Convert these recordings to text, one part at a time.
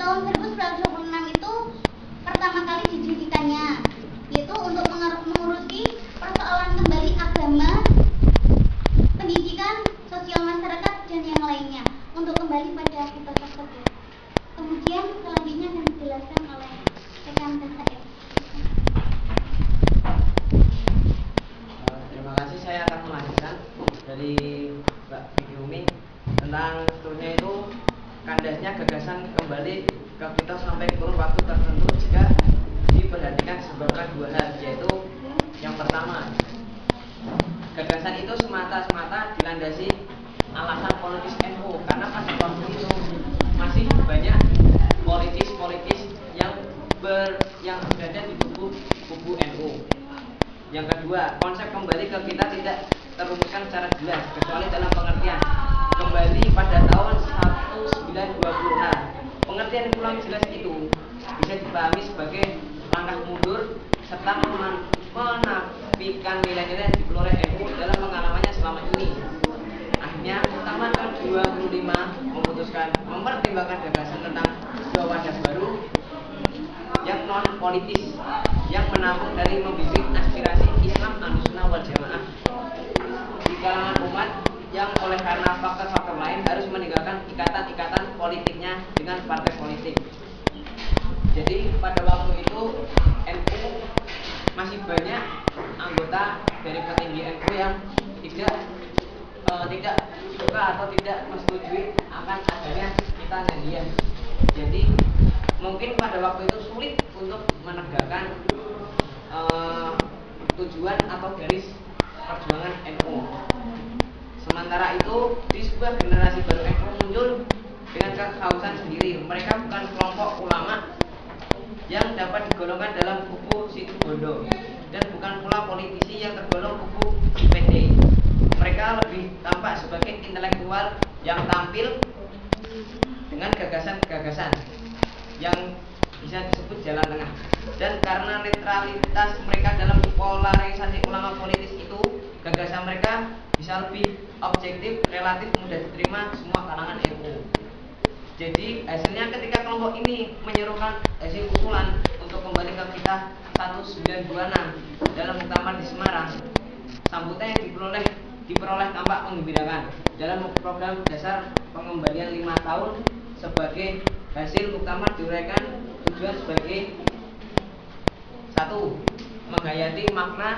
tahun 1926 itu pertama kali didirikannya, yaitu untuk mengurusi persoalan kembali agama, pendidikan, sosial masyarakat, dan yang lainnya untuk kembali pada kitab tersebut. Kemudian selanjutnya akan dijelaskan oleh rekan saya. Terima kasih, saya akan melanjutkan dari Mbak Vicky Umi tentang seterusnya itu kandasnya gagasan kembali ke kita sampai kurun waktu tertentu jika diperhatikan disebabkan dua hal, yaitu yang pertama, gagasan itu semata-mata dilandasi alasan politis NU, karena pada waktu itu masih banyak politis yang berada di kubu NU. Yang kedua, konsep kembali ke kita tidak terumuskan secara jelas kecuali dalam pengertian kembali pada tahun 1920. Nah, pengertian kurang jelas itu bisa dipahami sebagai langkah mundur serta menafikan nilai-nilai yang diperoleh NU dalam pengalamannya selama ini. Akhirnya, Muktamar ke-25 memutuskan mempertimbangkan gagasan tentang sebuah wadah baru yang non politis yang menampung dari membibit aspirasi Islam Ahlussunnah wal Jamaah di kalangan umat yang oleh karena faktor-faktor lain harus meninggalkan ikatan-ikatan politiknya dengan partai politik. Jadi pada waktu itu NU masih banyak anggota dari petinggi NU yang tidak suka atau tidak menyetujui akan adanya kita Nahdliyah. Jadi mungkin pada waktu itu sulit untuk menegakkan tujuan atau garis perjuangan NU. Sementara itu di sebuah generasi baru NU muncul dengan kehausan sendiri. Mereka bukan kelompok ulama yang dapat digolongkan dalam kubu Situbondo dan bukan pula politisi yang tergolong kubu PDI. Mereka lebih tampak sebagai intelektual yang tampil dengan gagasan-gagasan yang bisa disebut jalan tengah. Dan karena netralitas mereka dalam polarisasi ulama politis itu, gagasan mereka bisa lebih objektif, relatif mudah diterima semua kalangan NU. Jadi hasilnya ketika kelompok ini menyerukan hasil usulan untuk kembali ke kitab 1926 dalam muktamar di Semarang, sambutan yang diperoleh tampak menggembirakan. Dalam program dasar pengembalian 5 tahun sebagai hasil muktamar diuraikan tujuan sebagai 1. Menghayati makna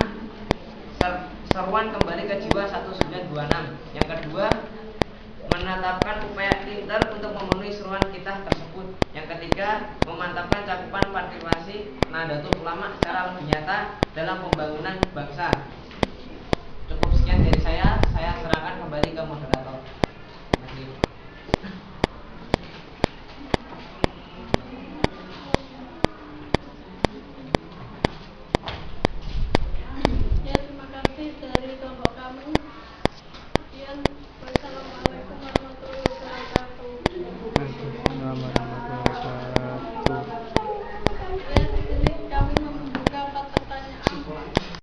seruan kembali ke jiwa 1926. Yang kedua, menetapkan upaya pintar untuk memenuhi seruan kita tersebut. Yang ketiga, memantapkan cakupan partisipasi Nahdlatul Ulama secara lebih nyata dalam pembangunan bangsa.